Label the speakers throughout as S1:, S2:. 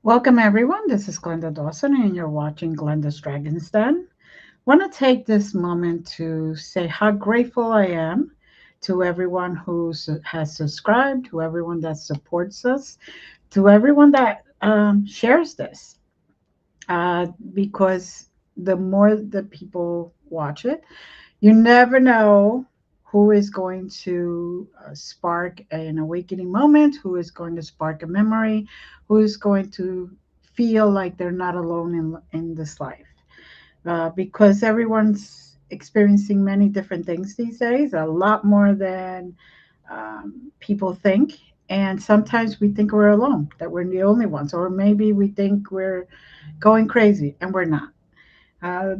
S1: Welcome, everyone. This is Glenda Dawson, and you're watching Glenda's Dragon's Den. Want to take this moment to say how grateful I am to everyone who has subscribed, to everyone that supports us, to everyone that shares this. Because the more that people watch it, you never know who is going to spark an awakening moment, who is going to spark a memory, who is going to feel like they're not alone in this life. Because everyone's experiencing many different things these days, a lot more than people think. And sometimes we think we're alone, that we're the only ones, or maybe we think we're going crazy, and we're not. Uh,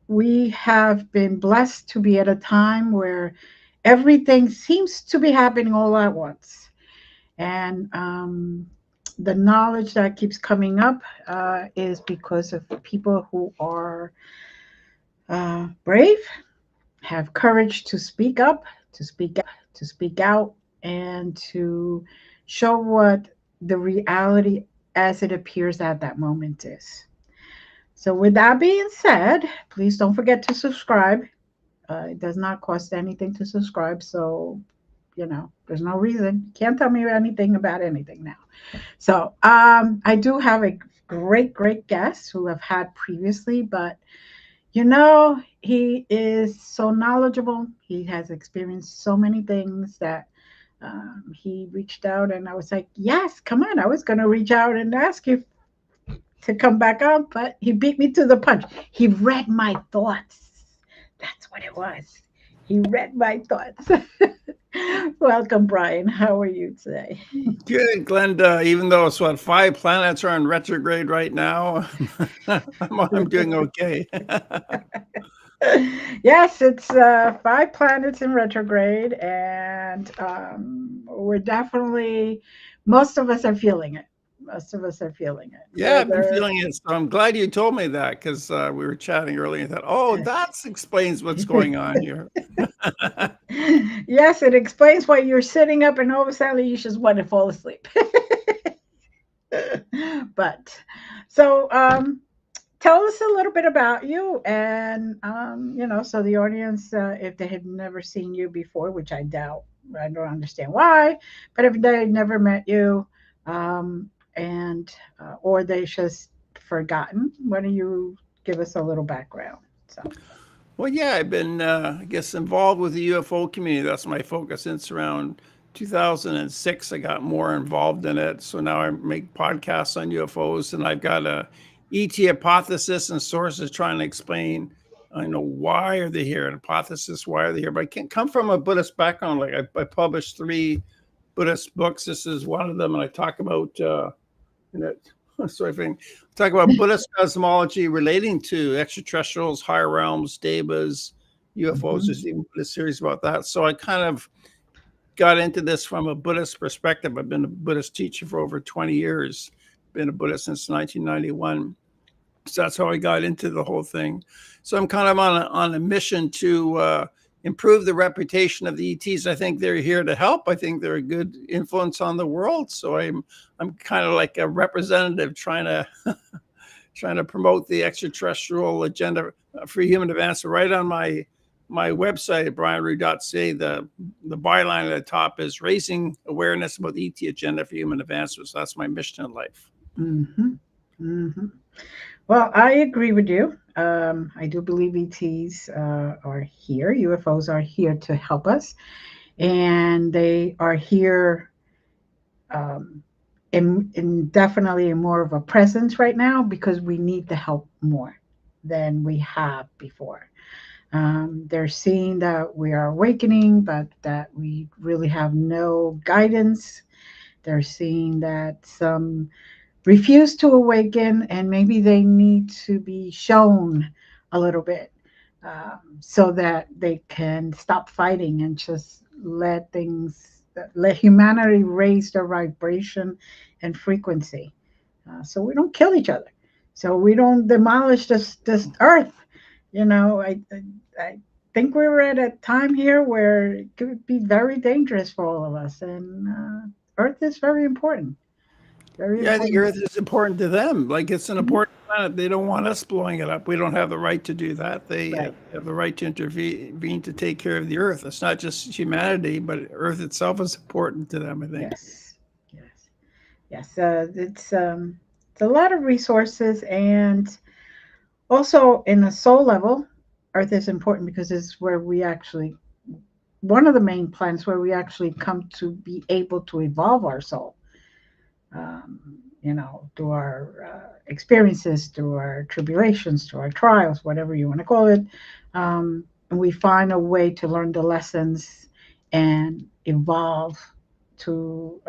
S1: we have been blessed to be at a time where everything seems to be happening all at once. And the knowledge that keeps coming up is because of people who are brave, have courage to speak up, to speak out, and to show what the reality as it appears at that moment is. So, with that being said, please don't forget to subscribe. It does not cost anything to subscribe. So, there's no reason. You can't tell me anything about anything now. So, I do have a great guest who I've had previously, but he is so knowledgeable. He has experienced so many things that he reached out, and I was like, yes, come on. I was going to reach out and ask you to come back on, but he beat me to the punch. He read my thoughts. That's what it was. He read my thoughts. Welcome, Brian. How are you today?
S2: Good, Glenda. Even though it's what, five planets are in retrograde right now, I'm doing okay.
S1: Yes, it's five planets in retrograde, and we're definitely, most of us are feeling it. Most of us are feeling it.
S2: Yeah, I've been
S1: Whether
S2: feeling it. So I'm glad you told me that because we were chatting earlier and thought, oh, that explains what's going on here.
S1: yes, it explains why you're sitting up and all of a sudden you just want to fall asleep. But so tell us a little bit about you, and so the audience, if they had never seen you before, which I doubt, I don't understand why, but if they had never met you, and or they just forgotten, why don't you give us a little background? So.
S2: Well, yeah, I've been, I guess, involved with the UFO community. That's my focus since around 2006. I got more involved in it. So now I make podcasts on UFOs, and I've got a ET hypothesis and sources trying to explain, why are they here? An hypothesis, why are they here? But I can't come from a Buddhist background. Like I published 3 Buddhist books. This is one of them, and I talk about in it. Sorry, thing. Talk about Buddhist cosmology relating to extraterrestrials, higher realms, devas, UFOs.
S1: Mhm.
S2: There's even a series about that. So I kind of got into this from a Buddhist perspective. I've been a Buddhist teacher for over 20 years. Been a Buddhist since 1991. So that's how I got into the whole thing. So I'm kind of on a mission to improve the reputation of the E.T.s. I think they're here to help. I think they're a good influence on the world. So I'm kind of like a representative trying to trying to promote the extraterrestrial agenda for human advancement. Right on my website at brianruhe.ca, the byline at the top is raising awareness about the ET agenda for human advancement. So that's my mission in life.
S1: Mhm. Mhm. Well, I agree with you. I do believe ETs are here. UFOs are here to help us, and they are here um, in definitely in more of a presence right now because we need the help more than we have before. They're seeing that we are awakening, but that we really have no guidance. They're seeing that some refuse to awaken, and maybe they need to be shown a little bit so that they can stop fighting and just let humanity raise their vibration and frequency, so we don't kill each other, so we don't demolish this earth. I think we were at a time here where it could be very dangerous for all of us, and earth is very important. Very
S2: Yeah, I think
S1: important.
S2: Earth is important to them. Like it's an important planet. They don't want us blowing it up. We don't have the right to do that. They
S1: Right.
S2: have the right to intervene to take care of the Earth. It's not just humanity, but Earth itself is important to them, I think.
S1: Yes. Yes. Yes. It's a lot of resources, and also in a soul level, Earth is important because it's where we actually one of the main planets where we actually come to be able to evolve our soul. Um, through our experiences, through our tribulations, through our trials, whatever you want to call it. And we find a way to learn the lessons and evolve to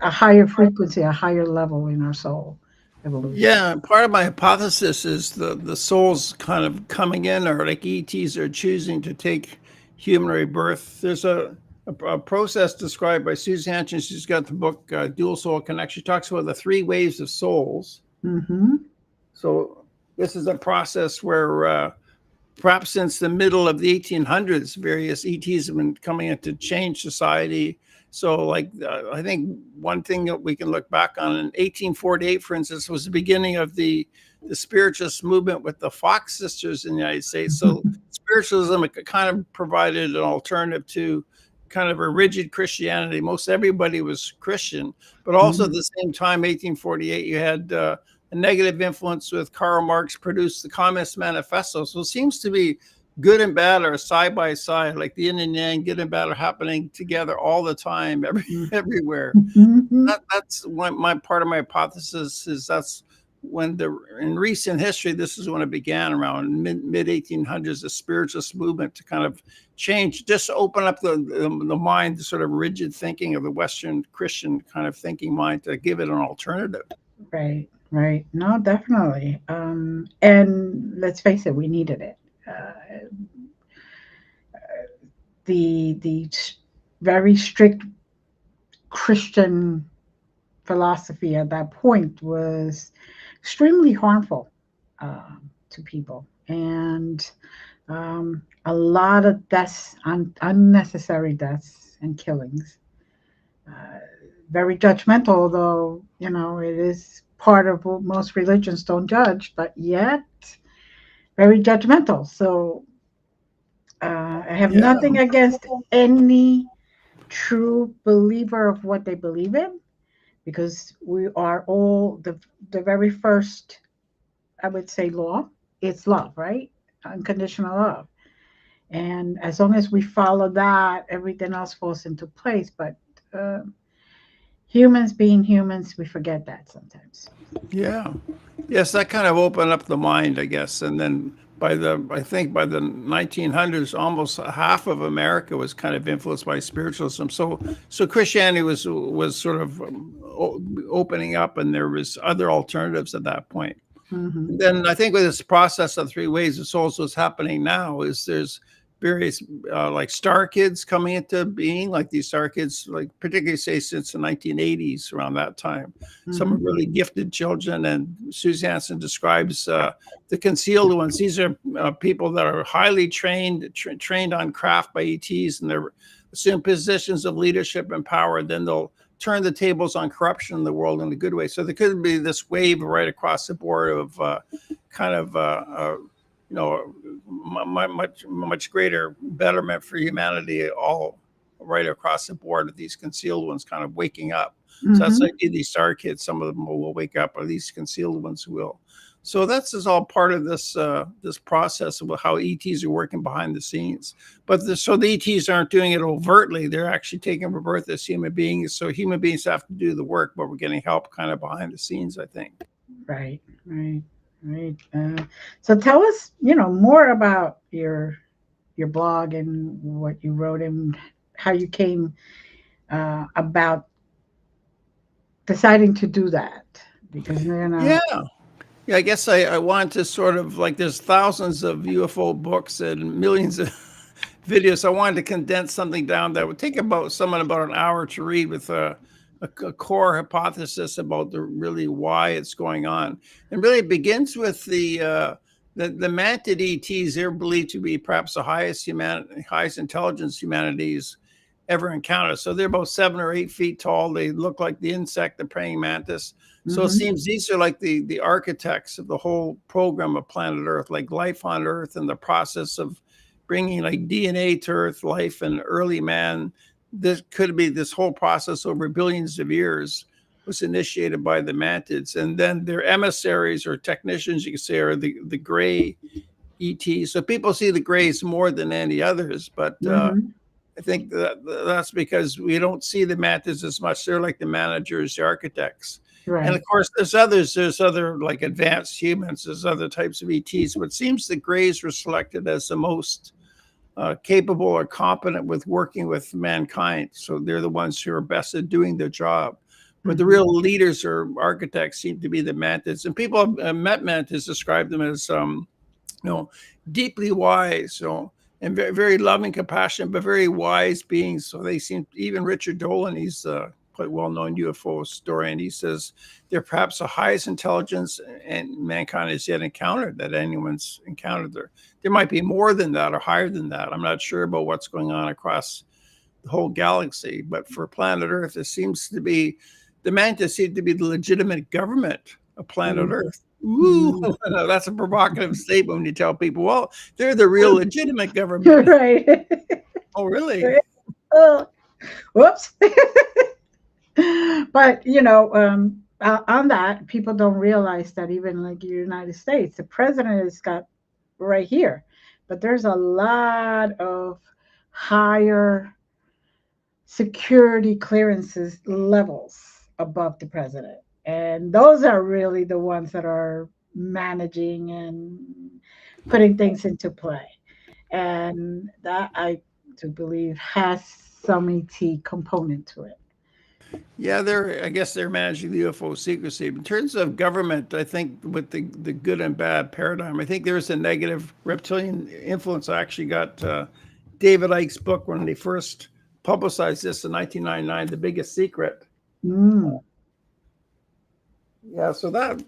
S1: a higher frequency, a higher level in our soul evolution.
S2: Yeah, part of my hypothesis is the souls kind of coming in, or like ETs are choosing to take human rebirth. There's a process described by Susan Hanson. She's got the book Dual Soul Connect. She talks about the three waves of souls.
S1: Mm-hmm.
S2: So this is a process where perhaps since the middle of the 1800s, various ETs have been coming in to change society. So, like, I think one thing that we can look back on in 1848, for instance, was the beginning of the spiritualist movement with the Fox sisters in the United States. So, spiritualism kind of provided an alternative to kind of a rigid Christianity. Most everybody was Christian, but also at the same time, 1848, you had a negative influence with Karl Marx produced the Communist Manifesto. So it seems to be good and bad are side by side, like the yin and yang, good and bad are happening together all the time, everywhere.
S1: Mm-hmm.
S2: That's my part of my hypothesis is that's when in recent history, this is when it began around mid 1800s, the spiritualist movement to kind of change, just open up the mind, the sort of rigid thinking of the Western Christian kind of thinking mind to give it an alternative.
S1: Right, right. No, definitely. And let's face it, we needed it. The very strict Christian philosophy at that point was extremely harmful to people, and a lot of deaths, unnecessary deaths and killings. Uh, Very judgmental, although it is part of what most religions don't judge, but yet very judgmental. So I have
S2: Yeah.
S1: nothing against any true believer of what they believe in, because we are all the very first, I would say, law. It's love, right? Unconditional love. And as long as we follow that, everything else falls into place. But uh, humans being humans, we forget that sometimes.
S2: Yeah. Yes, that kind of opened up the mind, I guess. And then I think by the 1900s, almost half of America was kind of influenced by spiritualism. So Christianity was sort of opening up, and there was other alternatives at that point.
S1: Hmm.
S2: And then I think with this process of three ways of souls, what's happening now is there's various like star kids coming into being, like these star kids, like particularly say since the 1980s, around that time. Some are
S1: Hmm.
S2: really gifted children, and Susan Hanson describes the concealed ones. These are people that are highly trained on craft by ETs, and they're assume positions of leadership and power. Then they'll turn the tables on corruption in the world in a good way. So there could be this wave right across the board of kind of you know much greater betterment for humanity, all right across the board, of these concealed ones kind of waking up. So that's
S1: Hmm.
S2: like these star kids. Some of them will wake up, or these concealed ones will. So that's is all part of this process of how ETs are working behind the scenes. But so the ETs aren't doing it overtly; they're actually taking rebirth as human beings. So human beings have to do the work, but we're getting help kind of behind the scenes, I think.
S1: Right, right, right. So tell us, more about your blog and what you wrote and how you came about deciding to do that. Because
S2: Yeah. Yeah, I guess I want to sort of like there's thousands of UFO books and millions of videos. I wanted to condense something down that would take about an hour to read with a core hypothesis about the really why it's going on. And really it begins with the mantid ETs. They're believed to be perhaps the highest intelligence humanities ever encountered. So they're about 7 or 8 feet tall. They look like the insect, the praying mantis. So it
S1: Mm-hmm.
S2: seems these are like the architects of the whole program of planet Earth, like life on Earth and the process of bringing like DNA to Earth, life and early man. This could be this whole process over billions of years was initiated by the mantids. And then their emissaries or technicians, you could say, are the gray E.T.s. So people see the grays more than any others, but
S1: Mm-hmm.
S2: I think that's because we don't see the mantids as much. They're like the managers, the architects. And of
S1: Right.
S2: course, there's other like advanced humans, there's other types of ETs, but it seems the Greys were selected as the most capable or competent with working with mankind. So they're the ones who are best at doing their job. But the
S1: Mm-hmm.
S2: real leaders or architects seem to be the mantids. And people have met mantids, describe them as you know, deeply wise, and very, very loving, compassionate, but very wise beings. So they seem, even Richard Dolan, he's quite well-known UFO historian. He says they're perhaps the highest intelligence and mankind has yet encountered, that anyone's encountered. There might be more than that or higher than that. I'm not sure about what's going on across the whole galaxy, but for planet Earth, it seems to be the mantis seem to be the legitimate government of planet Earth. Ooh,
S1: Mm-hmm.
S2: that's a provocative statement when you tell people, well, they're the real legitimate government.
S1: Right.
S2: Oh, really?
S1: Right. Oh, whoops. But on that, people don't realize that even like the United States, the president has got right here, but there's a lot of higher security clearances levels above the president, and those are really the ones that are managing and putting things into play, and that I do believe has some ET component to it.
S2: Yeah, I guess they're managing the UFO secrecy. In terms of government, I think with the good and bad paradigm, I think there's a negative reptilian influence. I actually got David Icke's book when they first publicized this in 1999, The Biggest Secret.
S1: Mm,
S2: Yeah, so that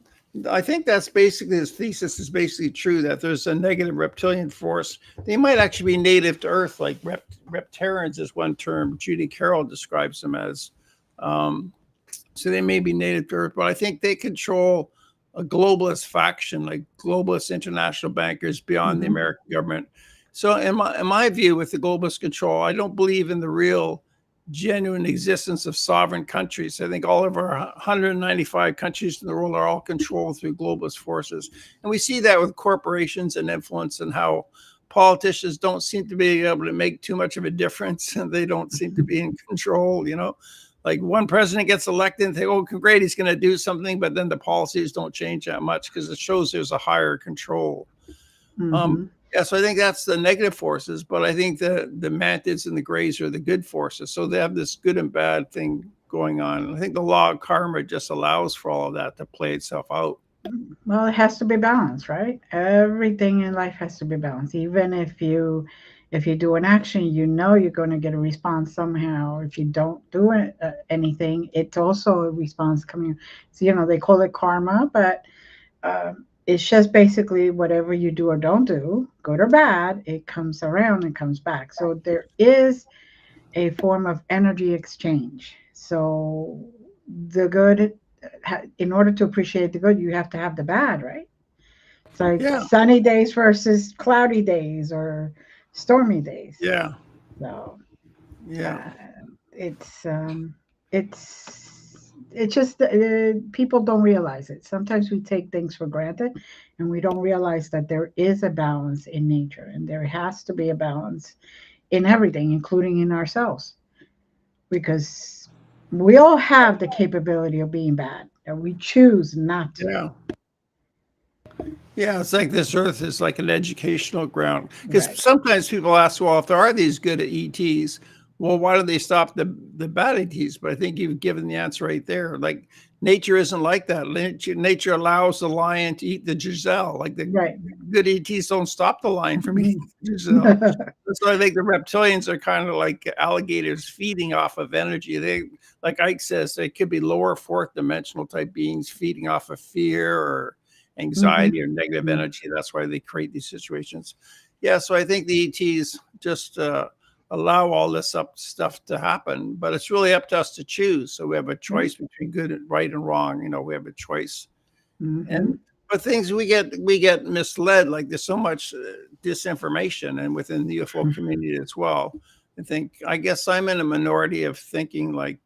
S2: I think that's basically his thesis is basically true that there's a negative reptilian force. They might actually be native to Earth, like reptarians is one term Judy Carroll describes them as. Um, so they may be native to Earth, but I think they control a globalist faction, like globalist international bankers beyond the
S1: mhm,
S2: American government. So in my view, with the globalist control, I don't believe in the real genuine existence of sovereign countries. I think all of our 195 countries in the world are all controlled through globalist forces. And we see that with corporations and influence and how politicians don't seem to be able to make too much of a difference and they don't seem to be in control. Like one president gets elected and they, oh, great, he's going to do something, but then the policies don't change that much because it shows there's a higher control. Um,
S1: mhm.
S2: yeah, so I think that's the negative forces, but I think the mantids and the grays are the good forces. So they have this good and bad thing going on. And I think the law of karma just allows for all of that to play itself out.
S1: Well, it has to be balanced, right? Everything in life has to be balanced. Even if you do an action, you're going to get a response somehow. If you don't do anything, it's also a response coming. So they call it karma, but it's just basically whatever you do or don't do, good or bad, it comes around and comes back. So there is a form of energy exchange. So the good, in order to appreciate the good, you have to have the bad, right? It's like
S2: Yeah,
S1: sunny days versus cloudy days or stormy days.
S2: yeah,
S1: So
S2: yeah,
S1: uh, it's just people don't realize it. Sometimes we take things for granted, and we don't realize that there is a balance in nature, and there has to be a balance in everything, including in ourselves, because we all have the capability of being bad, and we choose not to.
S2: yeah. Yeah, it's like this earth is like an educational ground. Because
S1: Right.
S2: sometimes people ask, well, if there are these good ETs, well, why don't they stop the bad ETs? But I think you've given the answer right there. Like nature isn't like that. Nature allows the lion to eat the gazelle. Like the
S1: Right.
S2: good ETs don't stop the lion from eating the gazelle. So I think the reptilians are kind of like alligators feeding off of energy. They, like Ike says, they could be lower fourth dimensional type beings feeding off of fear or
S1: Hmm.
S2: anxiety or negative energy. That's why they create these situations. Yeah, so I think the ETs just allow all this stuff to happen. But it's really up to us to choose. So we have a
S1: Yeah.
S2: choice between good and right and wrong. We have a choice.
S1: Mm-hmm.
S2: And but things we get misled. Like there's so much disinformation, and within the UFO community as well. I guess I'm in a minority of thinking like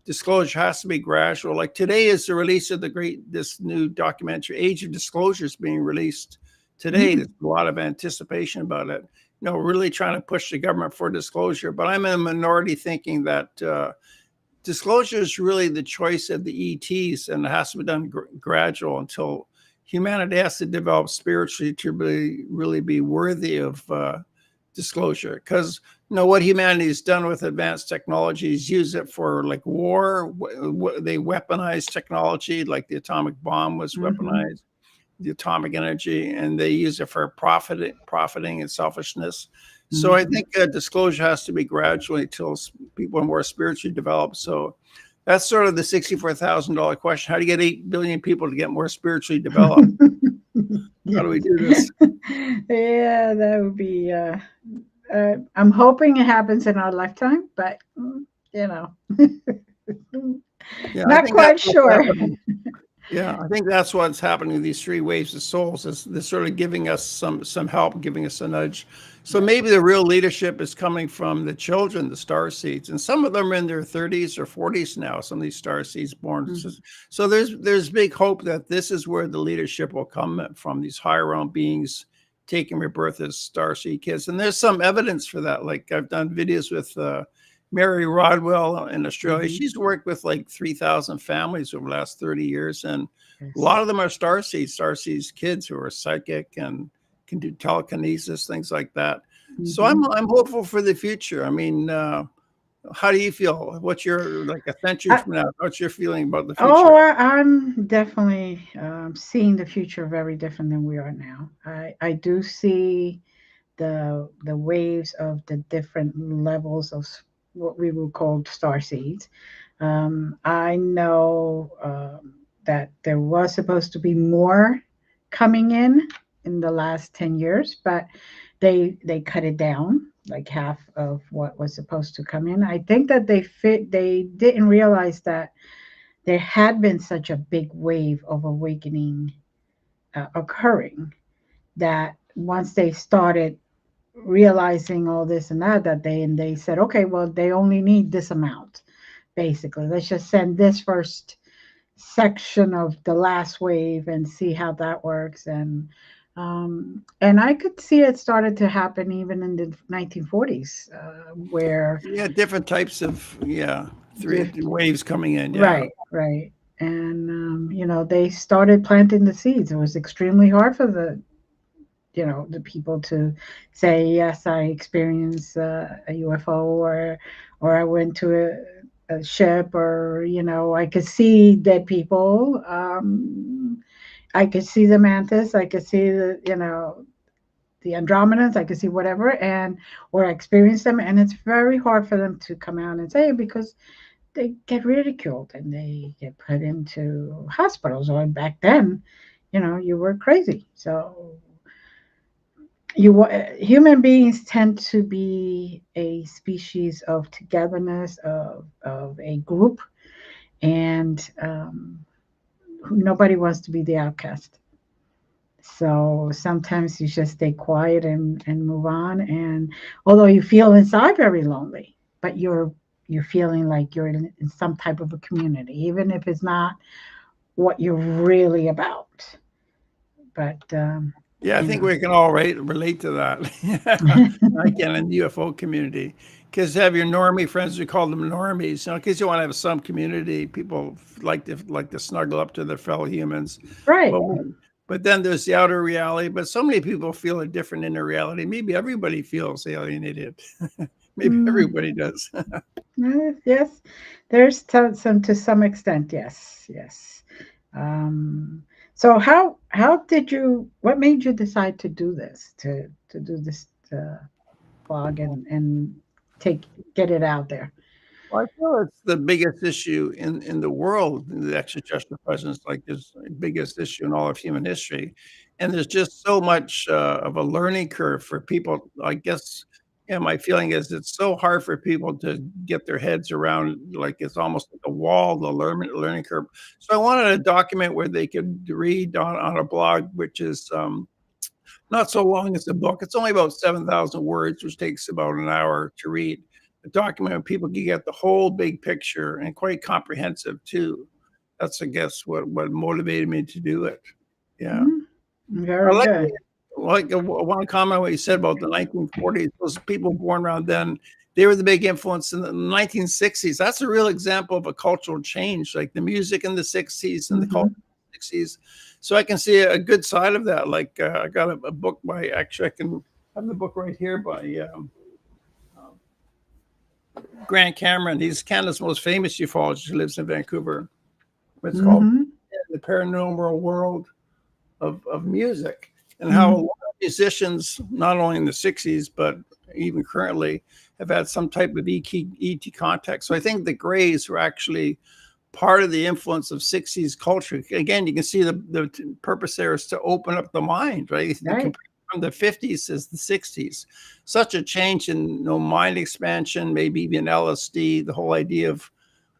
S2: disclosure has to be gradual. Like today is the release of this new documentary, Age of Disclosure, is being released today.
S1: Mm-hmm.
S2: There's a lot of anticipation about it. Really trying to push the government for disclosure. But I'm in a minority thinking that disclosure is really the choice of the E.T.s, and it has to be done gradual until humanity has to develop spiritually to really be worthy of disclosure. Because what humanity has done with advanced technology is use it for like war. They weaponize technology, like the atomic bomb was
S1: Mm-hmm.
S2: weaponized, the atomic energy, and they use it for profiting and selfishness. So I
S1: Mm-hmm.
S2: think disclosure has to be gradually until people are more spiritually developed. So that's sort of the $64,000 question. How do you get 8 billion people to get more spiritually developed? How do we
S1: Yes.
S2: do this?
S1: Yeah, that would be. I'm hoping it happens in our lifetime, but you know,
S2: Yeah, I
S1: not
S2: think that's
S1: quite
S2: what's
S1: sure.
S2: happening. Yeah, I think that's what's happening. These three waves of souls is they're sort of giving us some help, giving us a nudge. So
S1: Yes.
S2: maybe the real leadership is coming from the children, the star seeds, and some of them are in their 30s or 40s now. Some of these star seeds born.
S1: Mhm.
S2: So there's big hope that this is where the leadership will come from. These higher realm beings taking rebirth as star seed kids, and there's some evidence for that. Like I've done videos with. Mary Rodwell in Australia.
S1: Mhm.
S2: She's worked with like 3,000 families over the last 30 years. And a
S1: Yes.
S2: lot of them are starseeds kids who are psychic and can do telekinesis, things like that. So
S1: Mhm.
S2: I'm hopeful for the future. I mean, how do you feel? What's your, like a century
S1: I,
S2: from now, what's your feeling about the
S1: oh,
S2: future?
S1: I'm definitely seeing the future very different than we are now. I do see the waves of the different levels of what we would call star seeds. I know that there was supposed to be more coming in the last 10 years, but they cut it down like half of what was supposed to come in. I think that they didn't realize that there had been such a big wave of awakening occurring, that once they started realizing all this and that they said, okay, well, they only need this amount. Basically, let's just send this first section of the last wave and see how that works. And I could see it started to happen even in the 1940s, where
S2: Yeah, different types of, yeah, three
S1: the,
S2: waves coming in. Yeah.
S1: right, right. And they started planting the seeds. It was extremely hard for the people to say, yes, I experienced a UFO, or I went to a ship, or I could see dead people. I could see the mantis, I could see the andromedans, I could see whatever, and or I experienced them, and it's very hard for them to come out and say it, because they get ridiculed and they get put into hospitals. Or back then, you were crazy. So human beings tend to be a species of togetherness, of a group, and nobody wants to be the outcast. So sometimes you just stay quiet and move on. And although you feel inside very lonely, but you're feeling like you're in some type of a community, even if it's not what you're really about. But
S2: Yeah, I
S1: you
S2: think
S1: know,
S2: we can all relate to that. I can in the UFO community, because have your normie friends, we call them normies. Because you want to have some community. People like to snuggle up to their fellow humans,
S1: right.
S2: but but then there's the outer reality. But so many people feel a different inner reality. Maybe everybody feels alienated. Maybe
S1: Mm,
S2: everybody does.
S1: yes, there's some to some extent. Yes, yes. Um, so how did you? What made you decide to do this? To do this blog and take get it out there?
S2: Well, I feel it's the biggest issue in the world, the extraterrestrial presence, like there's the biggest issue in all of human history. And there's just so much of a learning curve for people, I guess, Yeah, my feeling is it's so hard for people to get their heads around, like, it's almost like a wall, the learning curve. So I wanted a document where they could read on a blog, which is, not so long as a book. It's only about 7,000 words, which takes about an hour to read. A document where people can get the whole big picture and quite comprehensive too. That's, I guess, what motivated me to do it. Yeah.
S1: Mhm.
S2: I
S1: Very
S2: like
S1: good.
S2: one comment what you said about the 1940s. Those people born around then, they were the big influence in the 1960s. That's a real example of a cultural change, like the music in the 60s and the culture
S1: Mhm.
S2: in the 60s. So I can see a good side of that. Like I got a book by, actually I can have the book right here by Grant Cameron. He's Canada's most famous ufologist who lives in Vancouver. It's called
S1: Mhm.
S2: The Paranormal World of music, and how a
S1: Mhm.
S2: lot of musicians, not only in the 60s, but even currently, have had some type of ET contact. So I think the Greys were actually part of the influence of 60s culture. Again, you can see the purpose there is to open up the mind, right? You
S1: Right.
S2: compare from the 50s as the 60s. Such a change in, mind expansion, maybe even LSD, the whole idea of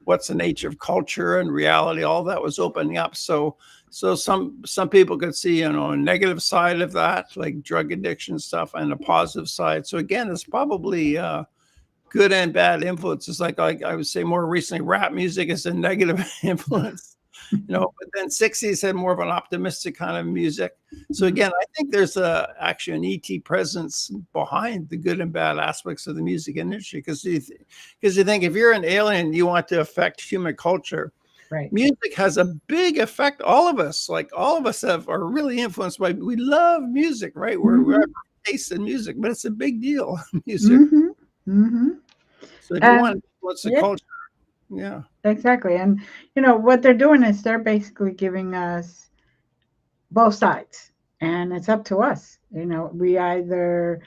S2: what's the nature of culture and reality, all that was opening up. So some people could see, a negative side of that, like drug addiction stuff, and a positive side. So again, it's probably good and bad influences. Like I would say more recently, rap music is a negative influence, but then 60s had more of an optimistic kind of music. So again, I think there's actually an ET presence behind the good and bad aspects of the music industry, because you think if you're an alien, you want to affect human culture.
S1: Right.
S2: Music has a big effect. All of us are really influenced by. We love music, right? We're
S1: Mhm.
S2: taste in music, but it's a big deal. Music.
S1: Mhm. Mhm.
S2: So if you want
S1: And
S2: to influence the
S1: yeah,
S2: culture, yeah.
S1: exactly. And what they're doing is they're basically giving us both sides, and it's up to us. We either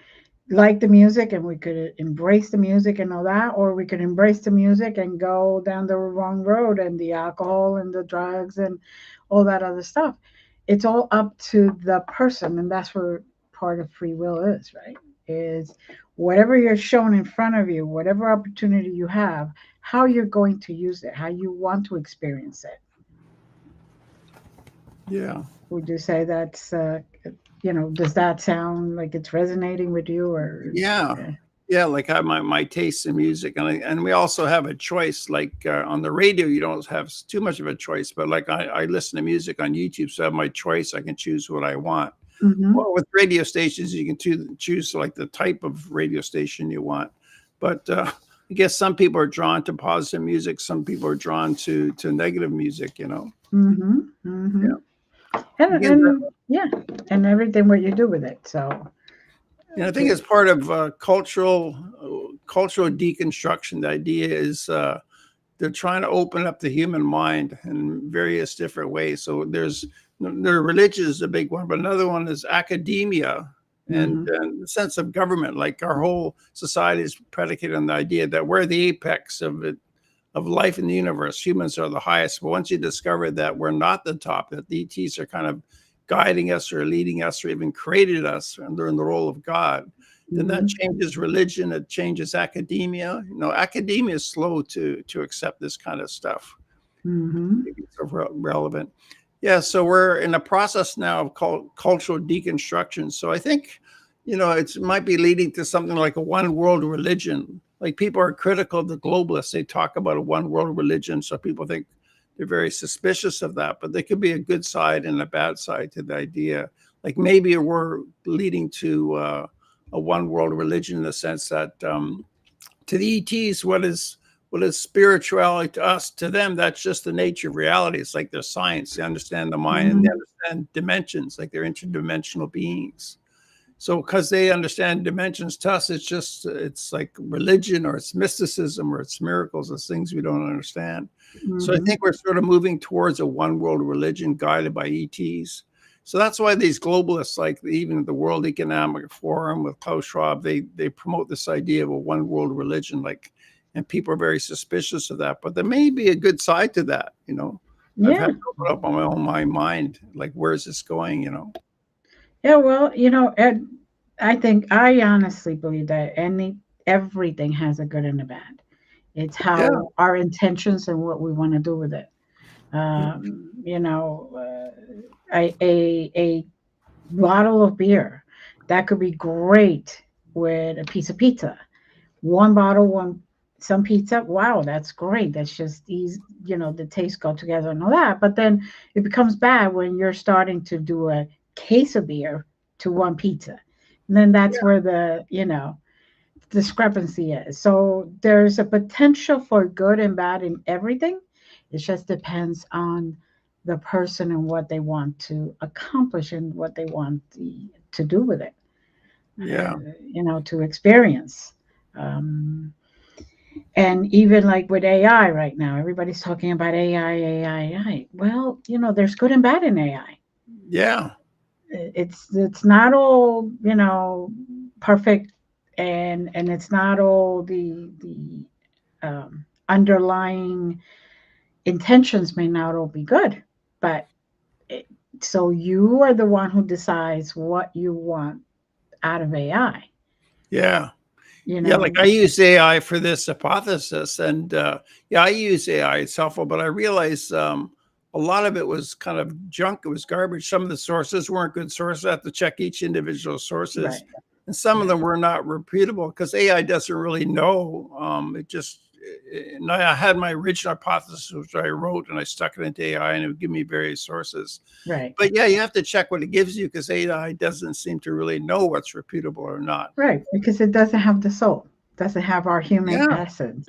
S1: like the music and we could embrace the music and all that, or we could embrace the music and go down the wrong road and the alcohol and the drugs and all that other stuff. It's all up to the person, and that's where part of free will is, right? Is whatever you're shown in front of you, whatever opportunity you have, how you're going to use it, how you want to experience it.
S2: Yeah.
S1: Would you say that's does that sound like it's resonating with you, or
S2: Yeah.
S1: yeah?
S2: Yeah, like I have my taste in music, and we also have a choice. Like on the radio, you don't have too much of a choice, but like I listen to music on YouTube, so I have my choice. I can choose what I want.
S1: Mm-hmm.
S2: Well, with radio stations, you can choose like the type of radio station you want. But I guess some people are drawn to positive music, some people are drawn to negative music.
S1: Mm-hmm. Mm-hmm.
S2: Yeah.
S1: And
S2: Again,
S1: yeah, and everything what you do with it. So
S2: I think it's part of cultural deconstruction. The idea is they're trying to open up the human mind in various different ways. So religion is a big one, but another one is academia and,
S1: mm-hmm.
S2: and the sense of government. Like our whole society is predicated on the idea that we're the apex of life in the universe. Humans are the highest. But once you discover that we're not the top, that the E.T.s are kind of guiding us or leading us or even created us, and they're in the role of God, then that
S1: Mm-hmm.
S2: changes religion. It changes academia. Academia is slow to accept this kind of stuff.
S1: Mm-hmm.
S2: It's so relevant. Yeah, so we're in a process now of cultural deconstruction. So I think, it might be leading to something like a one world religion. Like people are critical of the globalists. They talk about a one world religion. So people think they're very suspicious of that, but there could be a good side and a bad side to the idea. Like maybe we're leading to a one world religion in the sense that to the ETs, what is spirituality to us? To them, that's just the nature of reality. It's like their science. They understand the mind and they
S1: Mm-hmm.
S2: understand dimensions, like they're interdimensional beings. So because they understand dimensions, to us, it's like religion or it's mysticism or it's miracles, it's things we don't understand. So I
S1: Mm-hmm.
S2: think we're sort of moving towards a one world religion guided by ETs. So that's why these globalists, like even the World Economic Forum with Klaus Schwab, they promote this idea of a one world religion, and people are very suspicious of that. But there may be a good side to that. I've had
S1: Yeah.
S2: to open up on my mind, like where is this going?
S1: Yeah. Well, I honestly believe that everything has a good and a bad. It's
S2: Yeah.
S1: how our intentions and what we want to do with it. You know, a bottle of beer that could be great with a piece of pizza. One bottle, some pizza. Wow, that's great. That's just easy. You know, the tastes go together and all that. But then it becomes bad when you're starting to do a case of beer to one pizza. And then that's where the, discrepancy is. So there's a potential for good and bad in everything. It just depends on the person and what they want to accomplish and what they want to do with it,
S2: Yeah.
S1: to experience. Um, and even like with AI right now, everybody's talking about AI, AI, AI. Well, there's good and bad in AI.
S2: Yeah.
S1: It's not all perfect, and it's not all the underlying intentions may not all be good, but it, so you are the one who decides what you want out of AI.
S2: Yeah.
S1: You
S2: Yeah, like
S1: know,
S2: I use AI for this hypothesis, and yeah, I use AI. It's helpful, but I realized a lot of it was kind of junk. It was garbage. Some of the sources weren't good sources. I have to check each individual sources,
S1: right,
S2: and some of
S1: right,
S2: them were not reputable because AI doesn't really know. It just and I had my original hypothesis, which I wrote, and I stuck it into AI, and it would give me various sources.
S1: right,
S2: But yeah, you have to check what it gives you because AI doesn't seem to really know what's reputable or not.
S1: right, because it doesn't have the soul, doesn't have our human
S2: Yeah.
S1: essence.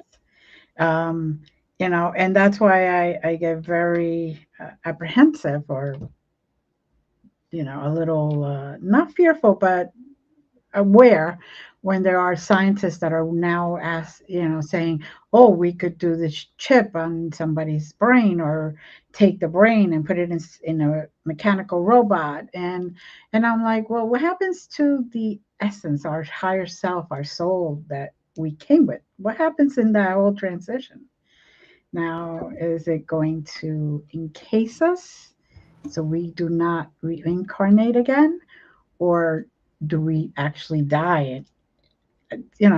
S1: um, and that's why I get very apprehensive, or a little not fearful, but aware when there are scientists that are now saying, oh, we could do this chip on somebody's brain, or take the brain and put it in a mechanical robot. And I'm like, well, what happens to the essence, our higher self, our soul that we came with? What happens in that whole transition? Now, is it going to encase us so we do not reincarnate again? Or do we actually die?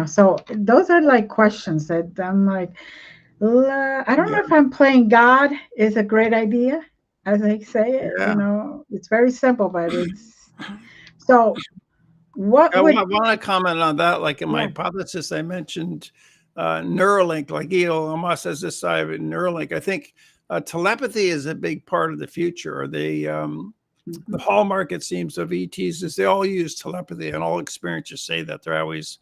S1: So those are like questions that I'm like, I don't know
S2: Yeah.
S1: if I'm playing God is a great idea, as I say it.
S2: Yeah.
S1: It's very simple, but it's so. What
S2: I
S1: would?
S2: want to comment on that. Like in my
S1: Yeah.
S2: hypothesis, I mentioned Neuralink, like Elon Musk has this side of it, Neuralink. I think telepathy is a big part of the future. Or the
S1: Mhm.
S2: hallmark, it seems, of E.T.s is they all use telepathy, and all experiencers say that they're always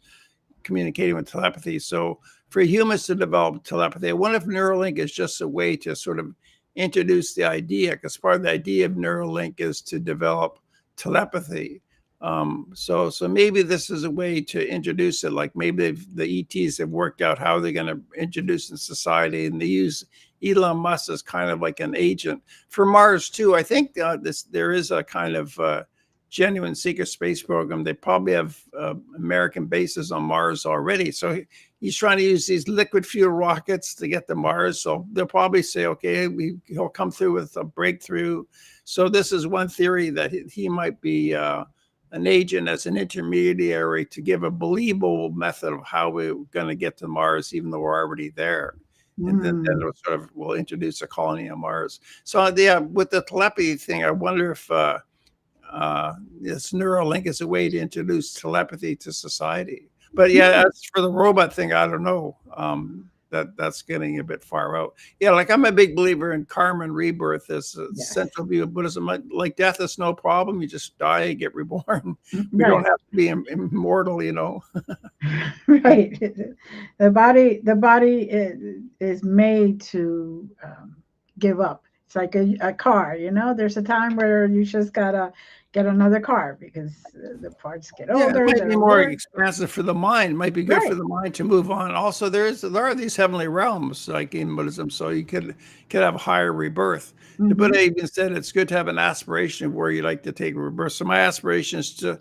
S2: communicating with telepathy. So for humans to develop telepathy, I wonder if Neuralink is just a way to sort of introduce the idea, because part of the idea of Neuralink is to develop telepathy. So maybe this is a way to introduce it. Like maybe the ETs have worked out how they're going to introduce in society, and they use Elon Musk as kind of like an agent for Mars too. I think there is a kind of genuine secret space program. They probably have American bases on Mars already. So he's trying to use these liquid fuel rockets to get to Mars. So they'll probably say, okay, he'll come through with a breakthrough. So this is one theory that he might be an agent as an intermediary to give a believable method of how we're going to get to Mars, even though we're already there. And then
S1: Mm.
S2: it'll sort of will introduce a colony on Mars. So yeah, with the telepathy thing, I wonder if this Neuralink is a way to introduce telepathy to society. But yeah,
S1: Mm.
S2: as for the robot thing, I don't know. That's getting a bit far out. Yeah, like I'm a big believer in karma and rebirth as a
S1: Yes.
S2: central view of Buddhism. Like death is no problem. You just die and get reborn. We don't
S1: Right.
S2: have to be immortal.
S1: Right. The body is made to give up. It's like a car. There's a time where you just gotta get another car because the parts get
S2: Yeah, it
S1: older. They
S2: might be
S1: don't
S2: more
S1: work.
S2: expansive for the mind. It might be good for
S1: Right.
S2: the mind to move on. Also, there are these heavenly realms like in Buddhism, so you could have higher rebirth. The
S1: Hmm.
S2: Buddha even said it's good to have an aspiration of where you like to take rebirth. So my aspiration is to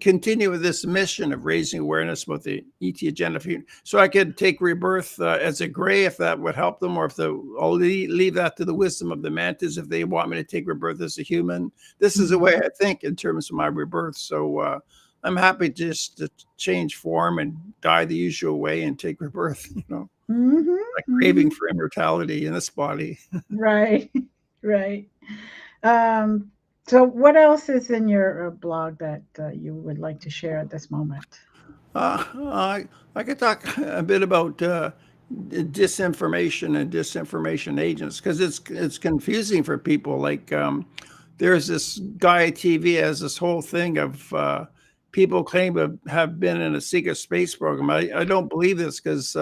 S2: continue with this mission of raising awareness about the ET agenda. So I could take rebirth as a gray if that would help them, or if I'll leave that to the wisdom of the mantis if they want me to take rebirth as a human. This is the
S1: Hmm.
S2: way I think in terms of my rebirth. So. I'm happy just to change form and die the usual way and take rebirth.
S1: Mm-hmm,
S2: Like craving
S1: mm-hmm.
S2: for immortality in this body.
S1: Right, right. Um, so, what else is in your blog that you would like to share at this moment?
S2: I could talk a bit about disinformation and disinformation agents because it's confusing for people. Like there's this guy at TV has this whole thing of people claim to have been in a secret space program. I don't believe this because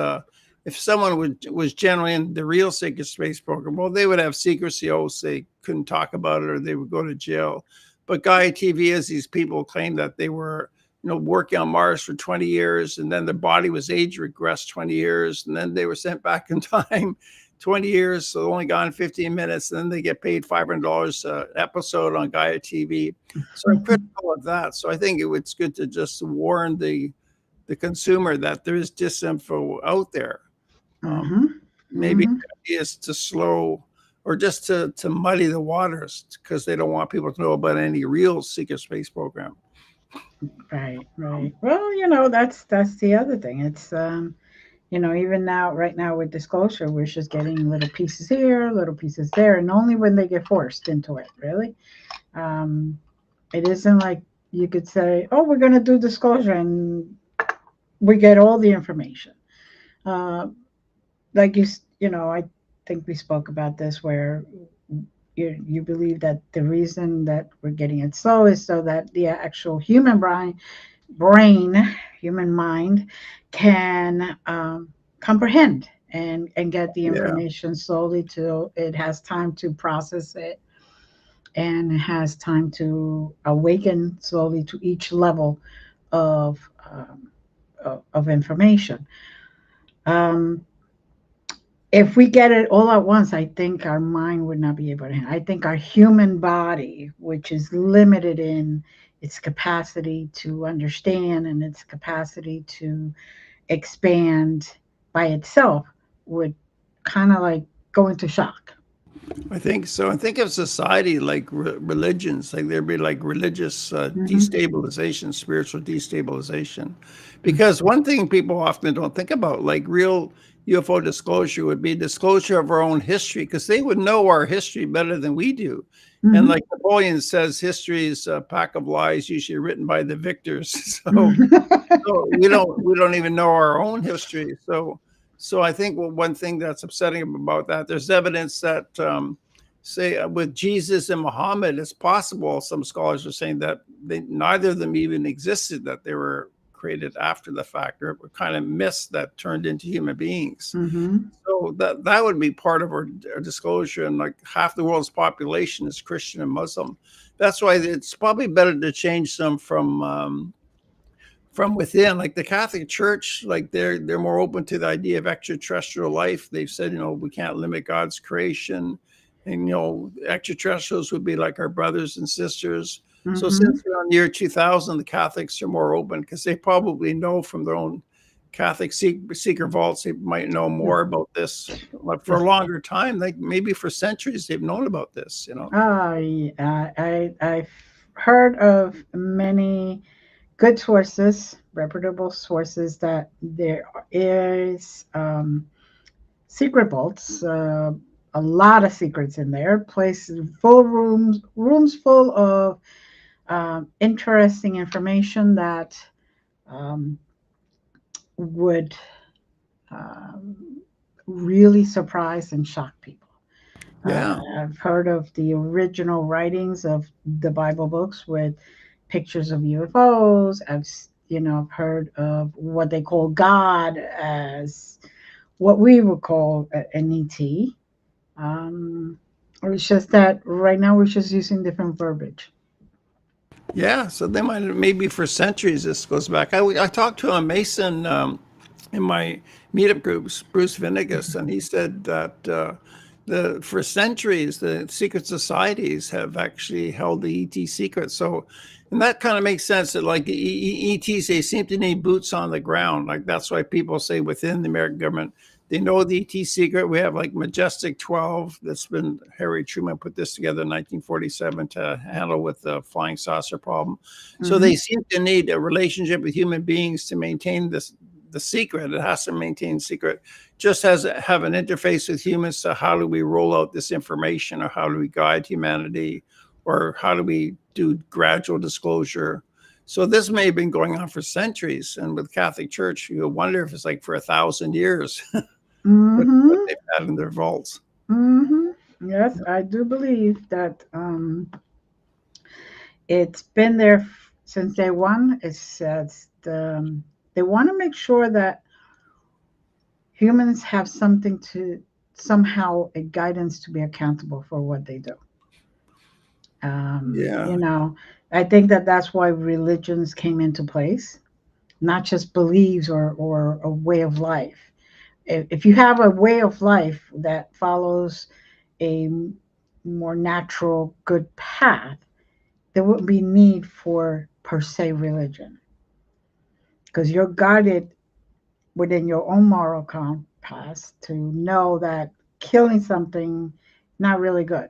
S2: if someone was generally in the real secret space program, well, they would have secrecy oaths. They couldn't talk about it or they would go to jail. But guy at TV is these people claim that they were working on Mars for 20 years, and then their body was age regressed 20 years, and then they were sent back in time 20 years, so only gone 15 minutes, and then they get paid $500 an episode on Gaia TV. So I'm critical of that. So I think it's good to just warn the consumer that there is disinfo out there.
S1: Mm-hmm,
S2: Maybe
S1: mm-hmm.
S2: the idea is to slow or just to muddy the waters because they don't want people to know about any real secret space program.
S1: Right, right. Well, that's the other thing. It's even now, right now with disclosure, we're just getting little pieces here, little pieces there, and only when they get forced into it, really. Um, it isn't like you could say, "Oh, we're going to do disclosure," and we get all the information. Uh, like I think we spoke about this where you believe that the reason that we're getting it slow is so that the actual brain, human mind, can comprehend and get the
S2: Yeah.
S1: information slowly till it has time to process it and has time to awaken slowly to each level of of information. Um, if we get it all at once, I think our mind would not be able to handle. I think our human body, which is limited in its capacity to understand and its capacity to expand by itself, would kind of like go into shock.
S2: I think so. I think of society like religions, like there'd be like religious
S1: Hmm.
S2: destabilization, spiritual destabilization. Because one thing people often don't think about, like real UFO disclosure, would be disclosure of our own history, because they would know our history better than we do. And
S1: Hmm.
S2: like Napoleon says, history is a pack of lies, usually written by the victors. So we don't even know our own history. So I think one thing that's upsetting about that, there's evidence that say with Jesus and Muhammad, it's possible. Some scholars are saying that neither of them even existed; that they were created after the fact, or were kind of myths that turned into human beings.
S1: Hmm.
S2: So that would be part of our disclosure. And like half the world's population is Christian and Muslim. That's why it's probably better to change them from within. Like the Catholic Church, like they're more open to the idea of extraterrestrial life. They've said, we can't limit God's creation, and extraterrestrials would be like our brothers and sisters. So
S1: Hmm.
S2: since around the year 2000, the Catholics are more open because they probably know from their own Catholic seeker vaults, they might know more about this. Like for a
S1: This,
S2: longer time, like maybe for centuries, they've known about this.
S1: I've heard of many good sources, reputable sources, that there is secret vaults, a lot of secrets in there, places full rooms full of interesting information that um, would um, really surprise and shock people.
S2: Yeah.
S1: I've heard of the original writings of the Bible books with pictures of UFOs. I've heard of what they call God as what we would call an ET. Um, it's just that right now we're just using different verbiage.
S2: Yeah, so they might maybe for centuries this goes back. I talked to a Mason in my meetup groups, Bruce Venegas, and he said that the for centuries the secret societies have actually held the ET secret. So, and that kind of makes sense that like the ETs they seem to need boots on the ground. Like that's why people say within the American government They know the ET secret. We have like Majestic 12 that's been, Harry Truman put this together in 1947 to handle with the flying saucer problem. So
S1: Mm-hmm.
S2: they seem to need a relationship with human beings to maintain this, the secret. It has to maintain secret. Just has have an interface with humans. So how do we roll out this information, or how do we guide humanity, or how do we do gradual disclosure? So this may have been going on for centuries, and with Catholic Church, you wonder if it's like for 1,000 years what
S1: Mm-hmm.
S2: they've had in their vaults.
S1: Mm-hmm. Yes, I do believe that it's been there since day one. It says they want to make sure that humans have something to somehow a guidance to be accountable for what they do.
S2: Yeah,
S1: You know, I think that that's why religions came into place, not just beliefs or a way of life. If you have a way of life that follows a more natural, good path, there wouldn't be need for per se religion because you're guided within your own moral compass to know that killing something not really good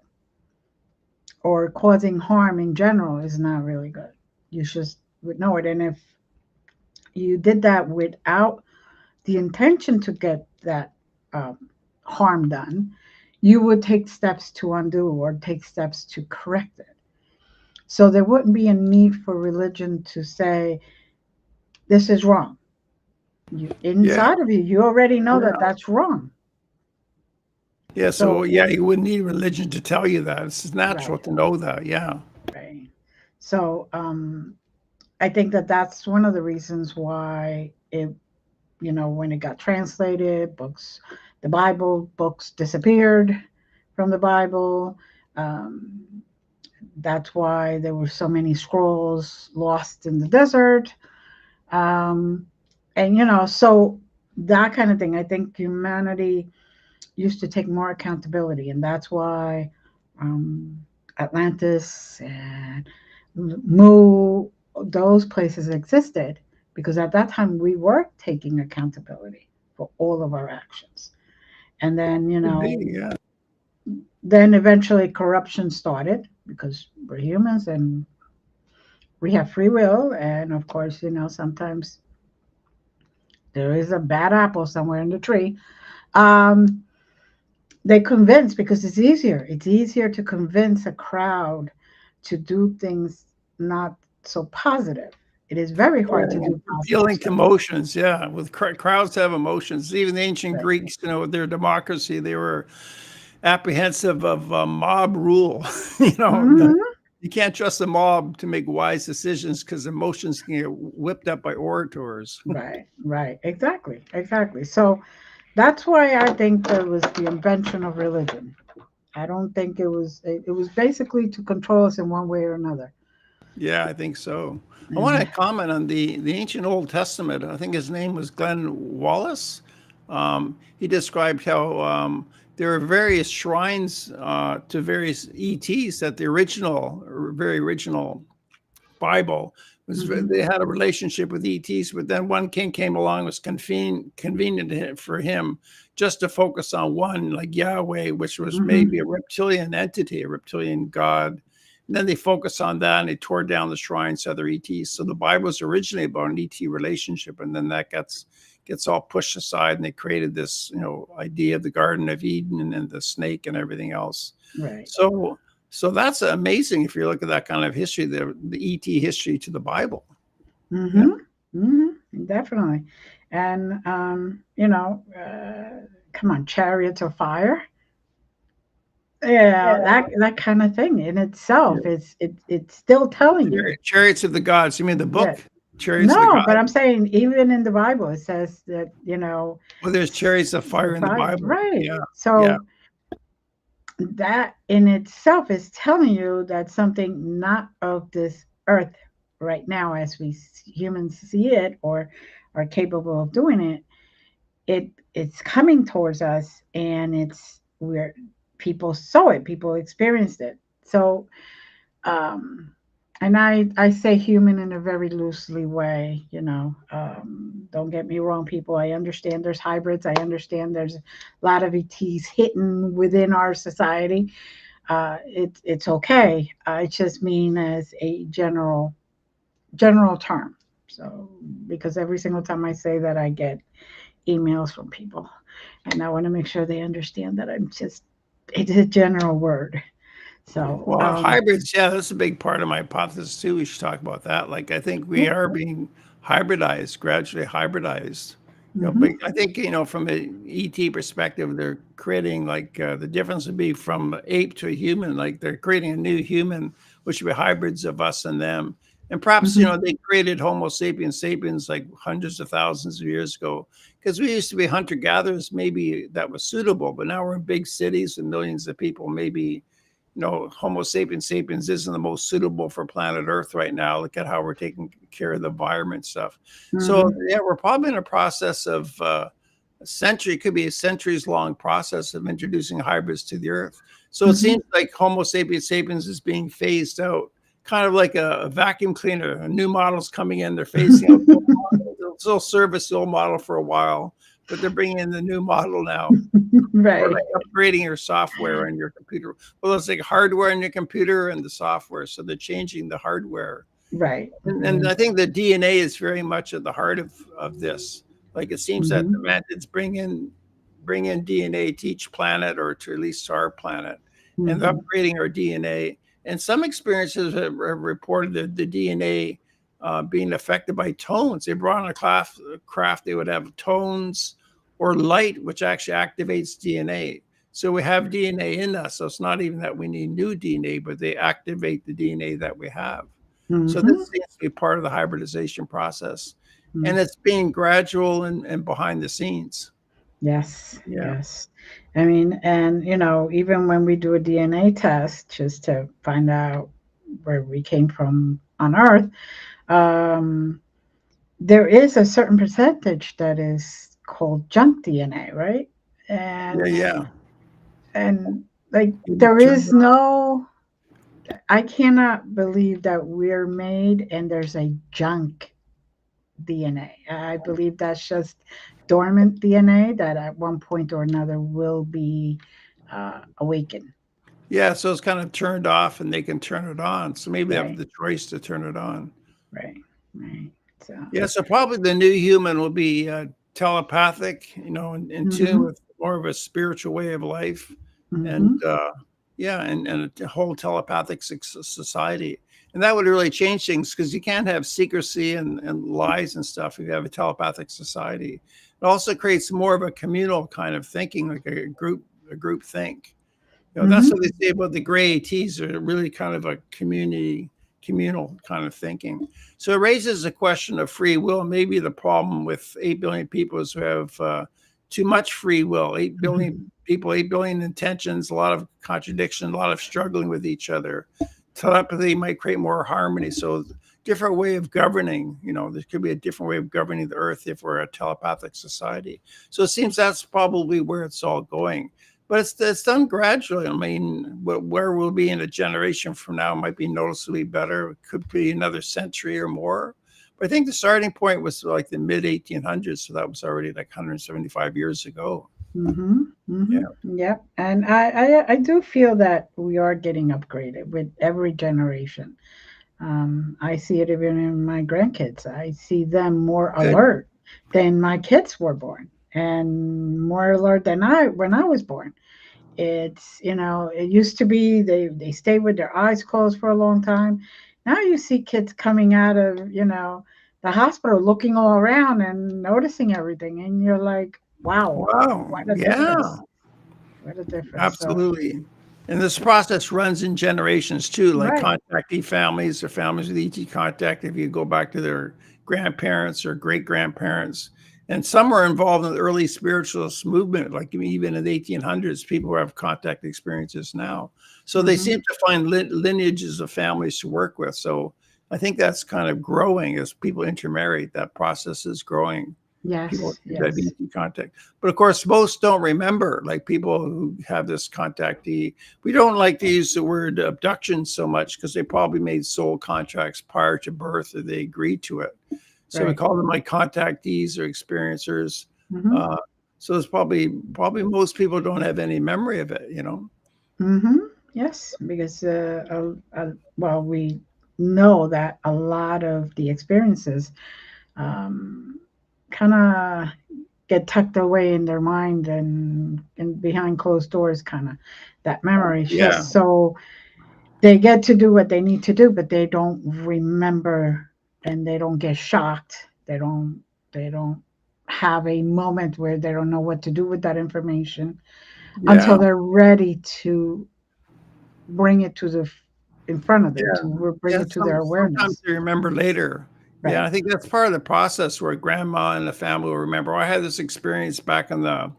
S1: or causing harm in general is not really good. You just would know it. And if you did that without the intention to get that harm done, you would take steps to undo or take steps to correct it. So there wouldn't be a need for religion to say, this is wrong. You
S2: yeah,
S1: inside of you, you already know that
S2: yeah,
S1: that's wrong.
S2: yeah. So
S1: So,
S2: yeah, you wouldn't need religion to tell you that. It's natural
S1: right,
S2: to know that. Yeah,
S1: right. So, I think that that's one of the reasons why it, when it got translated, books, the Bible books disappeared from the Bible. Um, that's why there were so many scrolls lost in the desert. Um, and, so that kind of thing. I think humanity used to take more accountability. And that's why um, Atlantis and Mu, those places existed because at that time we were taking accountability for all of our actions. And then,
S2: could be. Yeah,
S1: then eventually corruption started because we're humans and we have free will. And of course, sometimes there is a bad apple somewhere in the tree. Um, they convince because it's easier. It's easier to convince a crowd to do things not so positive. It is very hard to do positive
S2: appealing to
S1: stuff.
S2: emotions. Yeah, with crowds have emotions. Even the ancient
S1: Right.
S2: Greeks, with their democracy, they were apprehensive of mob rule. you know, the,
S1: Hmm.
S2: you can't trust the mob to make wise decisions because emotions can get whipped up by orators.
S1: Right. Right. Exactly. Exactly. So that's why I think there was the invention of religion. I don't think it was. It was basically to control us in one way or another.
S2: Yeah, I think so. I want
S1: And
S2: to comment on the ancient Old Testament. I think his name was Glenn Wallace. He described how there are various shrines to various ETs that the original, very original Bible was.
S1: hmm
S2: They had a relationship with ETs, but then one king came along, was convenient for him just to focus on one, like Yahweh, which was maybe
S1: hmm
S2: a reptilian entity, a reptilian god. And then they focused on that and they tore down the shrines to other ETs. So the Bible was originally about an ET relationship, and then that gets all pushed aside, and they created this, idea of the Garden of Eden and then the snake and everything else.
S1: right.
S2: So that's amazing if you look at that kind of history, the ET history to the Bible. Yeah.
S1: hmm hmm Definitely. And come on, chariots of fire. Yeah, that kind of thing in itself,
S2: Yeah.
S1: it's still telling you.
S2: Chariots of the Gods. You mean the
S1: Yeah.
S2: book? Chariots of the
S1: No, but I'm
S2: Gods?
S1: saying even in the Bible, it says that
S2: Well, there's chariots of
S1: the
S2: fire in the
S1: fire,
S2: Bible.
S1: right?
S2: Yeah. Yeah.
S1: So that in itself is telling you that something not of this earth right now, as we humans see it or are capable of doing it, it's coming towards us, and it's where people saw it, people experienced it. So um And I say human in a very loosely way, you know. Don't get me wrong, people. I understand there's hybrids. I understand there's a lot of ETs hidden within our society. It's okay. I just mean as a general term. So because every single time I say that, I get emails from people, and I want to make sure they understand that it's a general word. So
S2: Well, hybrids, yeah, that's a big part of my hypothesis too. We should talk about that. Like, I think we
S1: yep.
S2: are being hybridized, gradually hybridized. But
S1: Hmm.
S2: I think, from an ET perspective, they're creating like the difference would be from ape to a human. Like they're creating a new human, which would be hybrids of us and them. And perhaps,
S1: Hmm.
S2: they created Homo sapiens sapiens like hundreds of thousands of years ago because we used to be hunter gatherers. Maybe that was suitable, but now we're in big cities with millions of people. Maybe Homo sapiens sapiens isn't the most suitable for planet Earth right now. Look at how we're taking care of the environment stuff. So
S1: Hmm.
S2: yeah, we're probably in a process of a century. It could be a centuries long process of introducing hybrids to the Earth. So it
S1: Hmm.
S2: seems like Homo sapiens sapiens is being phased out, kind of like a vacuum cleaner. A new models coming in, they're phasing out the old model. They'll still service the old model for a while, but they're bringing in the new model now. Or
S1: Right.
S2: like upgrading your software in your computer. Well, it's like hardware in your computer and the software. So they're changing the hardware.
S1: Right.
S2: And I think the DNA is very much at the heart of this. Like it seems that the
S1: Hmm.
S2: methods bring in DNA to each planet or to at least to our planet and
S1: Hmm.
S2: upgrading our DNA. And some experiences have reported that the DNA being affected by tones. They brought on craft, they would have tones or light, which actually activates DNA. So we have DNA in us. So it's not even that we need new DNA, but they activate the DNA that we have. So
S1: Hmm.
S2: this seems to be part of the hybridization process.
S1: Hmm.
S2: And it's being gradual and behind the scenes.
S1: Yes.
S2: Yeah.
S1: Yes. I mean, and even when we do a DNA test just to find out where we came from on Earth, um, there is a certain percentage that is called junk DNA, right?
S2: Yeah.
S1: And
S2: Yeah.
S1: and like
S2: You
S1: there
S2: turn
S1: is no, I cannot believe that we're made and there's a junk DNA. I believe that's just dormant DNA that at one point or another will be awakened.
S2: Yeah. So it's kind of turned off and they can turn it on. So maybe they have
S1: Right,
S2: the choice to turn it on.
S1: right, right. So,
S2: Yeah. So probably the new human will be telepathic, in tune
S1: mm-hmm,
S2: with more of a spiritual way of life. And
S1: mm-hmm,
S2: yeah, and a whole telepathic society. And that would really change things because you can't have secrecy and lies and stuff if you have a telepathic society. It also creates more of a communal kind of thinking, like a group think. That's what
S1: mm-hmm,
S2: they say about the gray ATs are really kind of a communal kind of thinking. So it raises a question of free will. Maybe the problem with 8 billion people is who have too much free will. 8 billion
S1: mm-hmm,
S2: people, 8 billion intentions, a lot of contradiction, a lot of struggling with each other. Telepathy might create more harmony. So different way of governing, there could be a different way of governing the earth if we're a telepathic society. So it seems that's probably where it's all going, but it's done gradually. I mean, where we'll be in a generation from now might be noticeably better. It could be another century or more. But I think the starting point was like the mid 1800s, so that was already like 175 years ago.
S1: mm-hmm,
S2: Yeah,
S1: mm-hmm. Yep. And I do feel that we are getting upgraded with every generation. I see it even in my grandkids. I see them more
S2: good.
S1: alert than my kids were born, and more alert than I when I was born. It's, it used to be they stay with their eyes closed for a long time. Now you see kids coming out of, the hospital looking all around and noticing everything, and you're like, wow,
S2: Wow.
S1: what a
S2: Yeah.
S1: difference. What a difference. So,
S2: Absolutely. And this process runs in generations too, like
S1: right.
S2: contactee families or families with ET contact, if you go back to their grandparents or great grandparents. And some are involved in the early spiritualist movement, like even in the 1800s, people who have contact experiences now. So they
S1: Hmm.
S2: seem to find lineages of families to work with. So I think that's kind of growing as people intermarry. That process is growing.
S1: Yes,
S2: that have
S1: yes.
S2: ET contact. But of course, most don't remember. Like people who have this contactee, we don't like to use the word abduction so much because they probably made soul contracts prior to birth or they agreed to it. So we
S1: Right.
S2: call them like contactees or experiencers.
S1: Mm-hmm.
S2: Uh, so it's probably most people don't have any memory of it, you know.
S1: Mm-hmm. Yes, because well, we know that a lot of the experiences um, kind of get tucked away in their mind and behind closed doors, kind of that memory. It's
S2: Yeah,
S1: just so they get to do what they need to do, but they don't remember and they don't get shocked. They don't have a moment where they don't know what to do with that information until
S2: yeah,
S1: they're ready to bring it to in front of them,
S2: yeah,
S1: to bring
S2: yeah.
S1: it to their
S2: Sometimes
S1: awareness.
S2: they remember later. Yeah,
S1: Right.
S2: I think that's part of the process where grandma and the family will remember. I had this experience back in the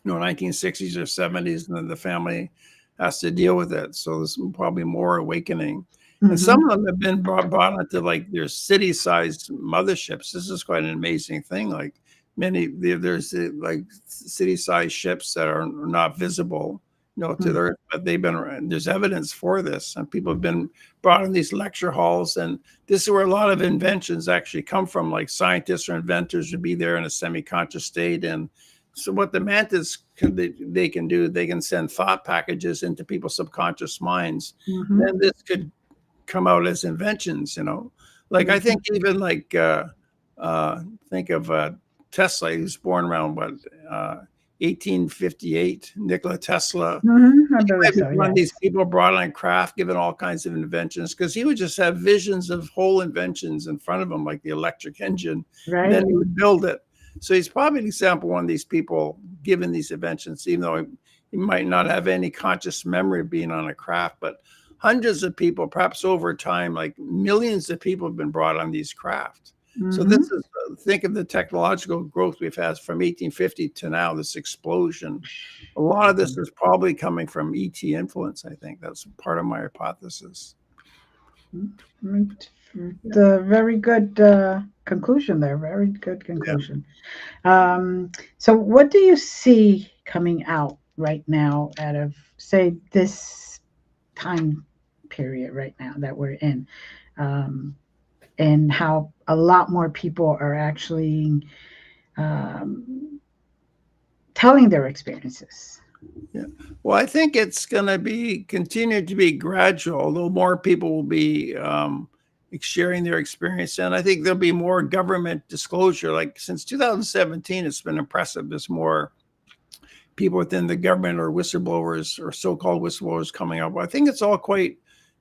S2: 1960s or 70s, and then the family has to deal with it. So there's probably more awakening. And some
S1: Mm-hmm.
S2: of them have been brought into like their city-sized motherships. This is quite an amazing thing. Like there's like city-sized ships that are not visible, to the earth, but there's evidence for this, and people have been brought in these lecture halls, and this is where a lot of inventions actually come from. Like scientists or inventors would be there in a semi-conscious state, and so what the mantis they can do, they can send thought packages into people's subconscious minds. And
S1: Mm-hmm.
S2: then this could come out as inventions, Like I
S1: Mm-hmm.
S2: think even like uh, think of Tesla, he was born around what 1858. Nikola Tesla.
S1: Mm-hmm. I
S2: He
S1: believe
S2: might be
S1: so.
S2: one of these
S1: Yes.
S2: people brought on craft, given all kinds of inventions, because he would just have visions of whole inventions in front of him, like the electric engine, and then
S1: Right.
S2: he would build it. So he's probably an example of one of these people given these inventions, even though he might not have any conscious memory of being on a craft. But hundreds of people, perhaps over time, like millions of people have been brought on these craft. So this
S1: Mm-hmm.
S2: is think of the technological growth we've had from 1850 to now, this explosion. A lot of this is probably coming from ET influence, I think. That's part of my hypothesis.
S1: Mm-hmm.
S2: Yeah.
S1: The very good conclusion there. Very good
S2: Yeah.
S1: conclusion. So, what do you see coming out right now out of, say, this time period right now that we're in? Um, and how a lot more people are actually um, telling their experiences.
S2: Yeah. Well, I think it's going to be continue to be gradual, although more people will be sharing their experience. And I think there'll be more government disclosure. Like since 2017, it's been impressive. There's more people within the government or whistleblowers or so-called whistleblowers coming up. I think it's all quite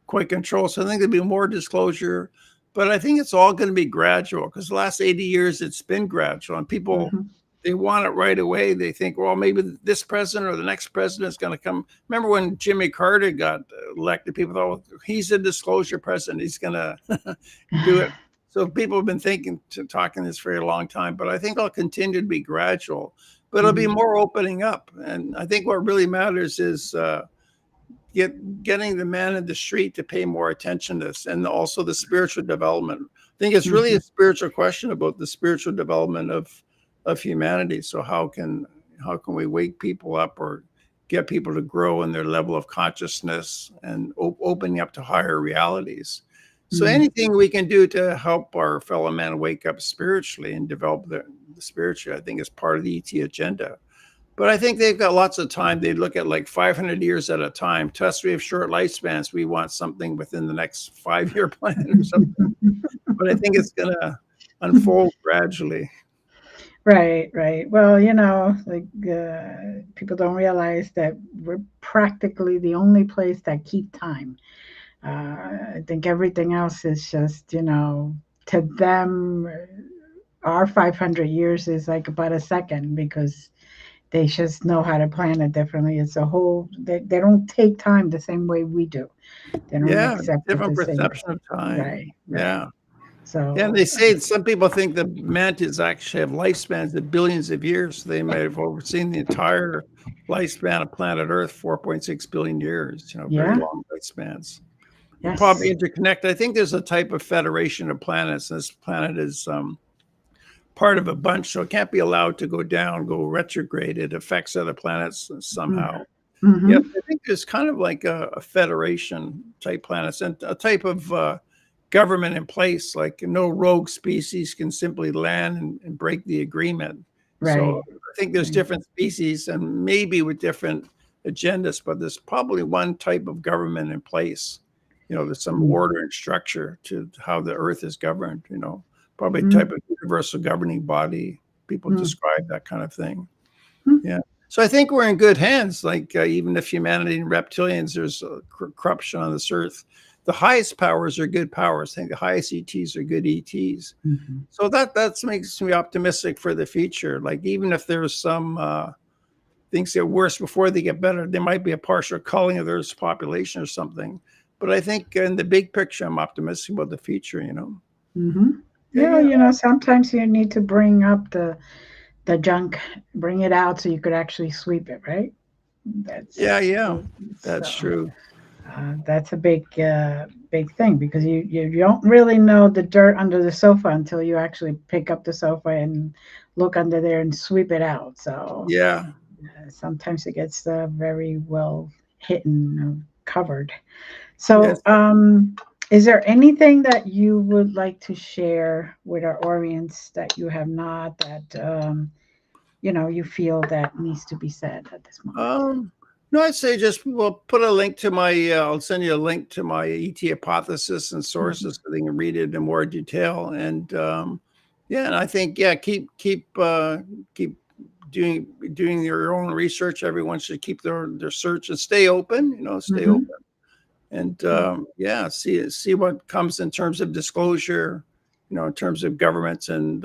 S2: controlled. So I think there'll be more disclosure, but I think it's all going to be gradual because the last 80 years it's been gradual, and people
S1: Mm-hmm.
S2: they want it right away. They think, well, maybe this president or the next president is going to come. Remember when Jimmy Carter got elected? People thought, well, he's a disclosure president. He's going to do it. So people have been talking this for a long time, but I think it'll continue to be gradual. But it'll be
S1: Mm-hmm.
S2: more opening up, and I think what really matters is getting the man in the street to pay more attention to this, and also the spiritual development. I think it's really
S1: Mm-hmm.
S2: a spiritual question about the spiritual development of humanity. So how can we wake people up or get people to grow in their level of consciousness and opening up to higher realities? So
S1: Mm-hmm.
S2: anything we can do to help our fellow man wake up spiritually and develop the spiritual, I think, is part of the ET agenda. But I think they've got lots of time. They look at like 500 years at a time. To us, we have short lifespans. We want something within the next 5-year plan or something. But I think it's going to unfold gradually.
S1: Right, right. Well, like people don't realize that we're practically the only place that keep time. I think everything else is just, to them, our 500 years is like about a second because they just know how to plan it differently. It's a whole, they don't take time the same way we do. They don't
S2: Yeah,
S1: accept it
S2: different
S1: the same.
S2: perception of time.
S1: Right, right.
S2: Yeah. Yeah, and
S1: So,
S2: they say some people think the mantids actually have lifespans of billions of years. They may have overseen the entire lifespan of planet Earth, 4.6 billion years, very
S1: yeah,
S2: long lifespans. We're
S1: yes.
S2: probably interconnected. I think there's a type of federation of planets. This planet is part of a bunch, so it can't be allowed to go down, go retrograde. It affects other planets somehow. Yes,
S1: Mm-hmm.
S2: I think there's kind of like a federation type planets and a type of government in place, like no rogue species can simply land and break the agreement. So
S1: Right.
S2: I think there's
S1: Right.
S2: different species and maybe with different agendas, but there's probably one type of government in place. There's some order and structure to how the earth is governed, probably a type
S1: Mm-hmm.
S2: of universal governing body. People
S1: Mm-hmm.
S2: describe that kind of thing. Yeah. So I think we're in good hands. Like even if humanity and reptilians, there's corruption on this earth. The highest powers are good powers. I think the highest ETs are good ETs.
S1: Mm-hmm.
S2: So that makes me optimistic for the future. Like even if there's some things get worse before they get better, there might be a partial culling of the Earth's population or something. But I think in the big picture, I'm optimistic about the future.
S1: Mm-hmm.
S2: Yeah,
S1: Yeah,
S2: yeah,
S1: sometimes you need to bring up the junk, bring it out so you could actually sweep it, right?
S2: yeah,
S1: That's
S2: yeah.
S1: so
S2: That's true.
S1: that's a big thing because you don't really know the dirt under the sofa until you actually pick up the sofa and look under there and sweep it out. So
S2: Yeah.
S1: sometimes it gets very well hidden or covered.
S2: Yes.
S1: So, is there anything that you would like to share with our audience that you have not, that you feel that needs to be said at this moment?
S2: Um, no, I'd say just we'll put a link to my. I'll send you a link to my ET hypothesis and
S1: Mhm.
S2: sources so they can read it in more detail. And yeah, and I think keep doing your own research. Everyone should keep their search and stay open. Stay
S1: Mhm.
S2: open. And yeah, see what comes in terms of disclosure. In terms of governments and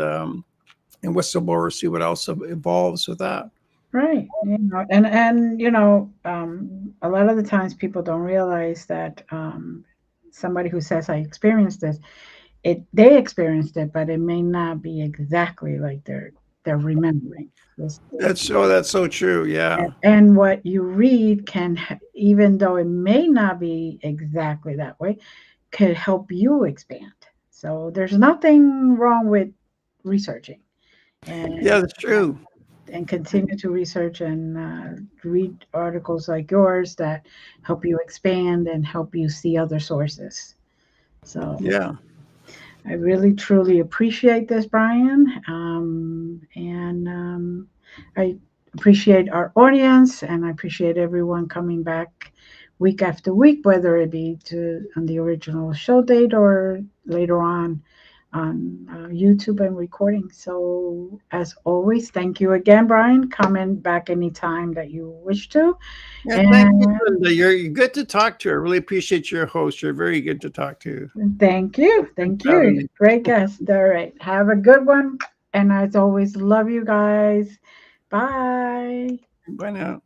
S2: whistleblowers. See what else evolves with that.
S1: Right. And a lot of the times people don't realize that somebody who says I experienced this, they experienced it, but it may not be exactly like they're remembering. This,
S2: That's so true. Yeah.
S1: and what you read can, even though it may not be exactly that way, could help you expand. So there's nothing wrong with researching and
S2: Yeah, that's true.
S1: continue to research and read articles like yours that help you expand and help you see other sources. So
S2: Yeah.
S1: I really truly appreciate this, Brian, and I appreciate our audience, and I appreciate everyone coming back week after week, whether it be on the original show date or later on YouTube and recording. So, as always, thank you again, Brian. Come back anytime that you wish to.
S2: Yeah, thank you,
S1: And
S2: Linda. You're good to talk to. I really appreciate your host. You're very good to talk to.
S1: thank you.
S2: Thanks
S1: Thank
S2: for having
S1: you.
S2: me.
S1: Great guest. All right. Have a good one. And as always, love you guys. Bye.
S2: Bye now.